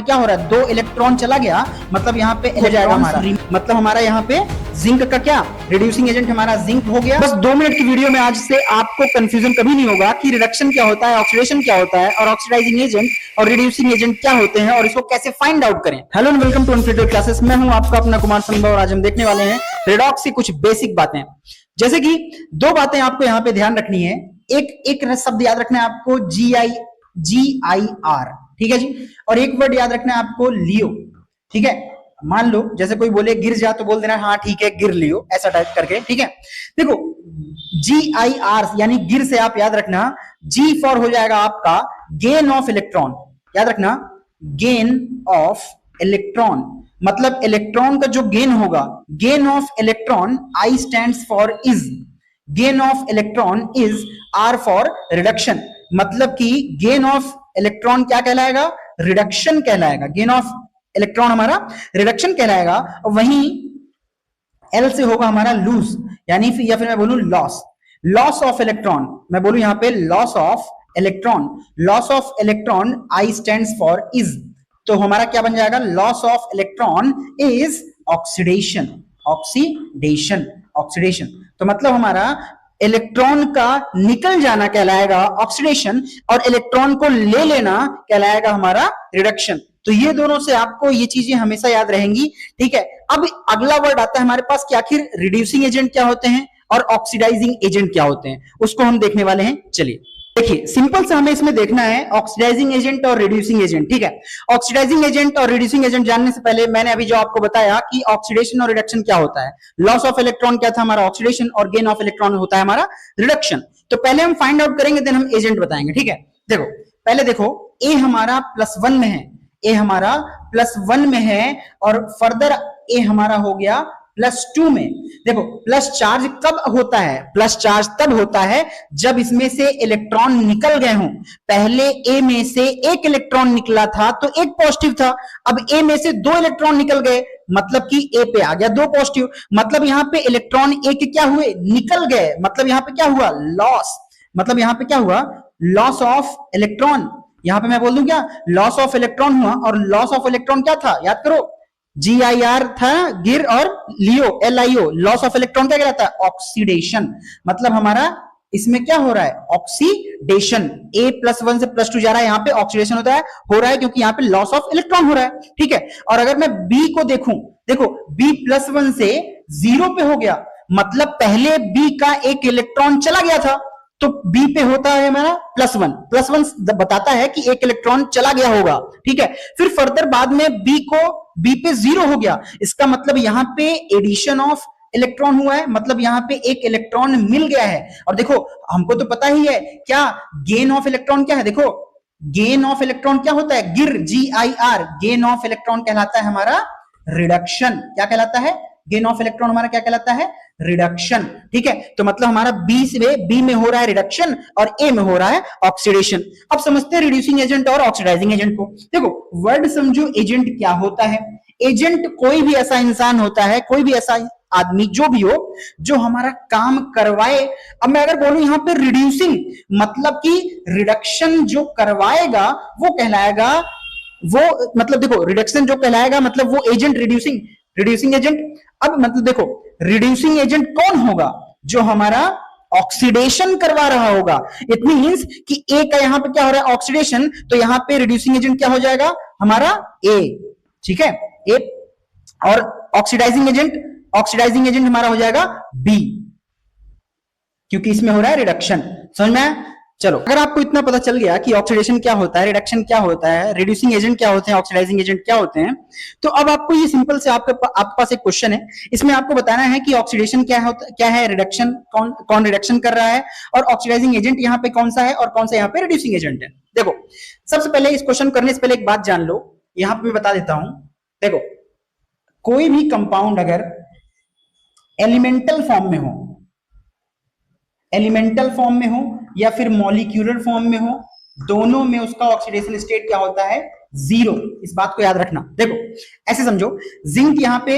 क्या हो रहा है, 2 इलेक्ट्रॉन चला गया, मतलब यहाँ पे हो जाएगा हमारा, मतलब हमारा यहाँ पे जिंक का क्या रिड्यूसिंग एजेंट हमारा जिंक हो गया। बस 2 मिनट की वीडियो में आज से आपको कंफ्यूजन कभी नहीं होगा कि रिडक्शन क्या होता है, ऑक्सीडेशन क्या होता है, और ऑक्सीडाइजिंग एजेंट और रिड्यूसिंग एजेंट क्या होते हैं और इसको कैसे फाइंड आउट करें। Hello and welcome to unfiltered classes. मैं हूं आपका अपना कुमार संभव और आज हम देखने वाले हैं रेडॉक्स की कुछ बेसिक बातें। जैसे कि 2 बातें आपको यहाँ पे ध्यान रखनी है। एक शब्द याद रखना है आपको, GIR, ठीक है जी। और एक वर्ड याद रखना है आपको, लियो, ठीक है। मान लो जैसे कोई बोले गिर जा तो बोल देना हाँ ठीक है गिर लियो, ऐसा टाइप करके, ठीक है। देखो GIR यानी गिर से आप याद रखना, G फॉर हो जाएगा आपका गेन ऑफ इलेक्ट्रॉन, याद रखना गेन ऑफ इलेक्ट्रॉन, मतलब इलेक्ट्रॉन का जो गेन होगा, gain of electron, I stands for is, gain of electron is, R for reduction, मतलब कि गेन ऑफ इलेक्ट्रॉन क्या कहलाएगा, रिडक्शन कहलाएगा। गेन ऑफ इलेक्ट्रॉन हमारा रिडक्शन कहलाएगा। वहीं L से होगा हमारा लूज, यानी फिर या फिर मैं बोलूं लॉस, लॉस ऑफ इलेक्ट्रॉन, मैं बोलूं यहां पे loss of electron, loss of electron I stands for is, तो हमारा क्या बन जाएगा, loss of electron is oxidation, oxidation, oxidation. तो मतलब हमारा इलेक्ट्रॉन का निकल जाना कहलाएगा ऑक्सीडेशन और इलेक्ट्रॉन को ले लेना कहलाएगा हमारा रिडक्शन। तो ये दोनों से आपको ये चीजें हमेशा याद रहेंगी, ठीक है। अब अगला वर्ड आता है हमारे पास कि आखिर रिड्यूसिंग एजेंट क्या होते हैं और ऑक्सीडाइजिंग एजेंट क्या होते हैं, उसको हम देखने वाले हैं। चलिए देखिए, सिंपल से हमें इसमें देखना है ऑक्सीडाइजिंग एजेंट और रिड्यूसिंग एजेंट, ठीक है। ऑक्सीडाइजिंग एजेंट और रिड्यूसिंग एजेंट जानने से पहले मैंने अभी जो आपको बताया कि ऑक्सीडेशन और रिडक्शन क्या होता है, लॉस ऑफ इलेक्ट्रॉन क्या था हमारा ऑक्सीडेशन और गेन ऑफ इलेक्ट्रॉन होता है हमारा रिडक्शन। तो पहले हम फाइंड आउट करेंगे, देन हम एजेंट बताएंगे, ठीक है। देखो पहले देखो, ए हमारा +1 में है, ए हमारा +1 में है और फर्दर ए हमारा हो गया +2 में। देखो प्लस चार्ज कब होता है, प्लस चार्ज तब होता है जब इसमें से इलेक्ट्रॉन निकल गए हों। पहले ए में से 1 इलेक्ट्रॉन निकला था तो 1 पॉजिटिव था, अब ए में से 2 इलेक्ट्रॉन निकल गए, मतलब कि ए पे आ गया 2 पॉजिटिव, मतलब यहां पे इलेक्ट्रॉन ए के क्या हुए, निकल गए, मतलब यहां पे क्या हुआ, लॉस, मतलब यहां पे क्या हुआ, लॉस ऑफ इलेक्ट्रॉन। यहां पे मैं बोल दूं क्या, लॉस ऑफ इलेक्ट्रॉन हुआ, और लॉस ऑफ इलेक्ट्रॉन क्या था, याद करो, GIR था गिर और लियो LIO, लॉस ऑफ इलेक्ट्रॉन क्या कहलाता है, ऑक्सीडेशन। मतलब हमारा इसमें क्या हो रहा है, ऑक्सीडेशन। A +1 से +2 जा रहा है, यहाँ पे ऑक्सीडेशन होता है, हो रहा है क्योंकि यहाँ पे लॉस ऑफ इलेक्ट्रॉन हो रहा है, ठीक है। और अगर मैं B को देखूं, देखो B +1 से 0 पे हो गया, मतलब पहले B का 1 इलेक्ट्रॉन चला गया था, तो B पे होता है हमारा +1, +1 बताता है कि 1 इलेक्ट्रॉन चला गया होगा, ठीक है। फिर फर्दर बाद में B पे 0 हो गया, इसका मतलब यहां पे एडिशन ऑफ इलेक्ट्रॉन हुआ है, मतलब यहां पे 1 इलेक्ट्रॉन मिल गया है। और देखो हमको तो पता ही है क्या, गेन ऑफ इलेक्ट्रॉन क्या है, देखो गेन ऑफ इलेक्ट्रॉन क्या होता है, गिर, GIR, गेन ऑफ इलेक्ट्रॉन कहलाता है हमारा रिडक्शन। क्या कहलाता है, गेन ऑफ इलेक्ट्रॉन हमारा क्या कहलाता है, रिडक्शन, ठीक है। तो मतलब हमारा बी में हो रहा है रिडक्शन और ए में हो रहा है ऑक्सीडेशन। अब समझते हैं रिड्यूसिंग एजेंट और ऑक्सीडाइजिंग एजेंट को। देखो वर्ड समझो, एजेंट क्या होता है, एजेंट कोई भी ऐसा इंसान होता है, कोई भी ऐसा आदमी जो भी हो जो हमारा काम करवाए। अब मैं अगर बोलूं यहां पे रिड्यूसिंग, मतलब कि रिडक्शन जो करवाएगा वो कहलाएगा, वो मतलब देखो रिडक्शन जो कहलाएगा मतलब वो एजेंट, रिड्यूसिंग एजेंट। अब मतलब देखो रिड्यूसिंग एजेंट कौन होगा, जो हमारा ऑक्सीडेशन करवा रहा होगा। इट मींस कि ए का यहां पे क्या हो रहा है, ऑक्सीडेशन, तो यहां पे रिड्यूसिंग एजेंट क्या हो जाएगा हमारा ए, ठीक है, ए। और ऑक्सीडाइजिंग एजेंट हमारा हो जाएगा बी, क्योंकि इसमें हो रहा है रिडक्शन। समझ में आया? चलो, अगर आपको इतना पता चल गया कि ऑक्सीडेशन क्या होता है, रिडक्शन क्या होता है, रिड्यूसिंग एजेंट क्या होते हैं, ऑक्सीडाइजिंग एजेंट क्या होते हैं, तो अब आपको ये सिंपल से आपके पास एक क्वेश्चन है, इसमें आपको बताना है कि ऑक्सीडेशन क्या है, रिडक्शन कौन रिडक्शन कर रहा है, और ऑक्सीडाइजिंग एजेंट यहाँ पे कौन सा है और कौन सा यहाँ पे रिड्यूसिंग एजेंट है। देखो सबसे पहले इस क्वेश्चन करने से पहले एक बात जान लो, यहां पे मैं बता देता हूं। देखो कोई भी कंपाउंड अगर एलिमेंटल फॉर्म में हो या फिर मॉलिक्यूलर फॉर्म में हो, दोनों में उसका ऑक्सीडेशन स्टेट क्या होता है, 0। इस बात को याद रखना। देखो ऐसे समझो, जिंक यहाँ पे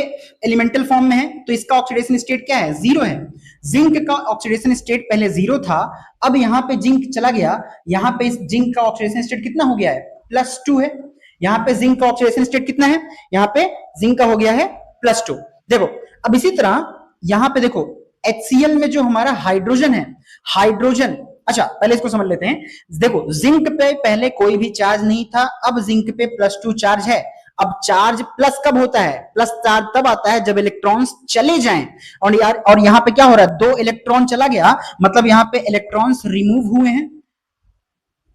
एलिमेंटल फॉर्म में है तो इसका ऑक्सीडेशन स्टेट क्या है, 0 है। जिंक का ऑक्सीडेशन स्टेट पहले 0 था, अब यहाँ पे जिंक चला गया, यहाँ पे जिंक का ऑक्सीडेशन स्टेट कितना हो गया है, +2 है। यहाँ पे जिंक का ऑक्सीडेशन स्टेट कितना है, यहाँ पे जिंक का हो गया है +2। देखो अब इसी तरह यहाँ पे देखो HCl में जो हमारा हाइड्रोजन है, हाइड्रोजन, अच्छा पहले इसको समझ लेते हैं। देखो जिंक पे पहले कोई भी चार्ज नहीं था, अब जिंक पे +2 चार्ज है। अब चार्ज प्लस कब होता है, प्लस चार्ज तब आता है जब इलेक्ट्रॉन्स चले जाएं। और यहां पे क्या हो रहा है, 2 इलेक्ट्रॉन चला गया, मतलब यहां पे इलेक्ट्रॉन्स रिमूव हुए हैं,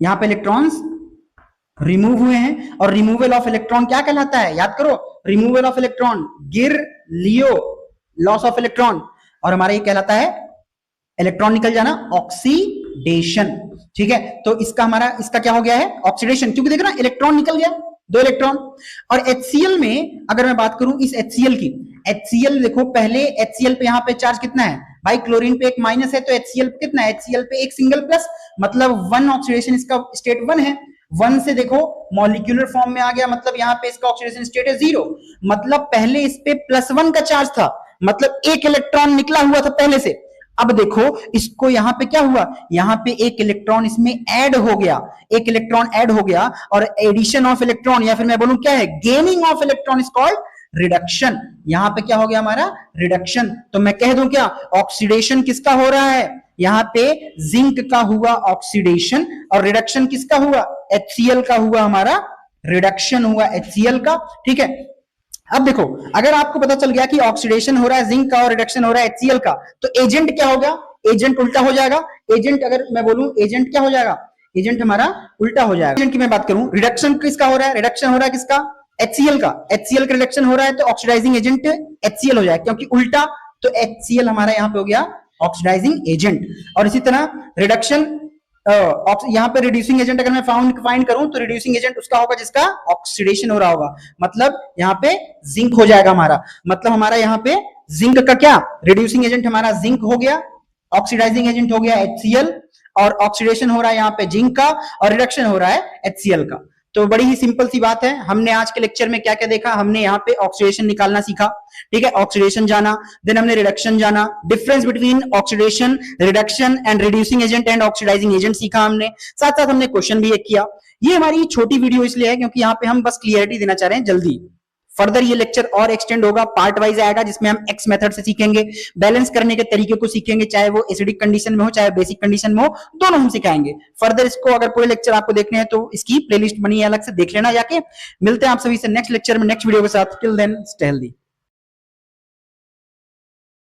यहां पे इलेक्ट्रॉन्स रिमूव हुए हैं। और रिमूवल ऑफ इलेक्ट्रॉन क्या कहलाता है, याद करो, रिमूवल ऑफ इलेक्ट्रॉन गिर लियो, लॉस ऑफ इलेक्ट्रॉन, और हमारा ये कहलाता है इलेक्ट्रॉन निकल जाना, ऑक्सीडेशन। ठीक है, तो इसका हमारा इसका क्या हो गया है, ऑक्सीडेशन, क्योंकि देख रहा इलेक्ट्रॉन निकल गया, 2 इलेक्ट्रॉन। और HCl में अगर मैं बात करूं इस HCl की, HCl देखो पहले HCl पे यहाँ पे चार्ज कितना है भाई, क्लोरीन पे एक माइनस है, तो HCl पे कितना है, HCl पे एक सिंगल प्लस, मतलब 1 ऑक्सीडेशन, इसका स्टेट 1 है। 1 से देखो मॉलिक्यूलर फॉर्म में आ गया, मतलब यहाँ पे इसका ऑक्सीडेशन स्टेट है 0, मतलब पहले इस पे +1 का चार्ज था, मतलब एक इलेक्ट्रॉन निकला हुआ था पहले से। अब देखो इसको यहां पे क्या हुआ, यहां पे एक इलेक्ट्रॉन इसमें ऐड हो गया, एक इलेक्ट्रॉन ऐड हो गया, और एडिशन ऑफ इलेक्ट्रॉन या फिर मैं बोलूं क्या है, gaining of electron is called reduction. यहां पे क्या हो गया हमारा, रिडक्शन। तो मैं कह दूं क्या, ऑक्सीडेशन किसका हो रहा है, यहां पे जिंक का हुआ ऑक्सीडेशन, और रिडक्शन किसका हुआ, HCl का हुआ, हमारा रिडक्शन हुआ HCl का। ठीक है, अब देखो अगर आपको पता चल गया कि ऑक्सीडेशन हो रहा है जिंक का और रिडक्शन हो रहा है HCl का, तो एजेंट क्या होगा, एजेंट उल्टा हो जाएगा। एजेंट अगर मैं बोलूं एजेंट क्या हो जाएगा, एजेंट हमारा उल्टा हो जाएगा। एजेंट की मैं बात करूं, रिडक्शन किसका हो रहा है, रिडक्शन हो रहा है किसका, HCl का, HCl का रिडक्शन हो रहा है, तो ऑक्सीडाइजिंग एजेंट HCl हो जाएगा, क्योंकि उल्टा, तो HCl हमारा यहां पे हो गया ऑक्सीडाइजिंग एजेंट। और इसी तरह रिडक्शन, यहाँ पे रिड्यूसिंग एजेंट अगर मैं फाइंड करूं, तो रिड्यूसिंग एजेंट उसका होगा जिसका ऑक्सीडेशन हो रहा होगा, मतलब यहाँ पे जिंक हो जाएगा हमारा, मतलब हमारा यहाँ पे जिंक का क्या, रिड्यूसिंग एजेंट हमारा जिंक हो गया, ऑक्सीडाइजिंग एजेंट हो गया HCl, और ऑक्सीडेशन हो रहा है यहाँ पे जिंक का, और रिडक्शन हो रहा है HCl का। तो बड़ी ही सिंपल सी बात है। हमने आज के लेक्चर में क्या क्या देखा, हमने यहाँ पे ऑक्सीडेशन निकालना सीखा, ठीक है, ऑक्सीडेशन जाना, देन हमने रिडक्शन जाना, difference between oxidation, reduction and reducing agent and oxidising agent सीखा हमने, साथ साथ हमने क्वेश्चन भी एक किया। ये हमारी छोटी वीडियो इसलिए है क्योंकि यहाँ पे हम बस क्लियरिटी देना चाह रहे हैं जल्दी। फर्दर ये लेक्चर और एक्सटेंड होगा, पार्ट वाइज आएगा, जिसमें हम एक्स मेथड से सीखेंगे, बैलेंस करने के तरीके को सीखेंगे, चाहे वो एसिडिक कंडीशन में हो चाहे बेसिक कंडीशन में हो, दोनों हम सिखाएंगे। फर्दर इसको अगर पूरे लेक्चर आपको देखने हैं तो इसकी प्लेलिस्ट बनी है, अलग से देख लेना जाके। मिलते हैं आप सभी से नेक्स्ट लेक्चर में नेक्स्ट वीडियो के साथ। Till then stay healthy.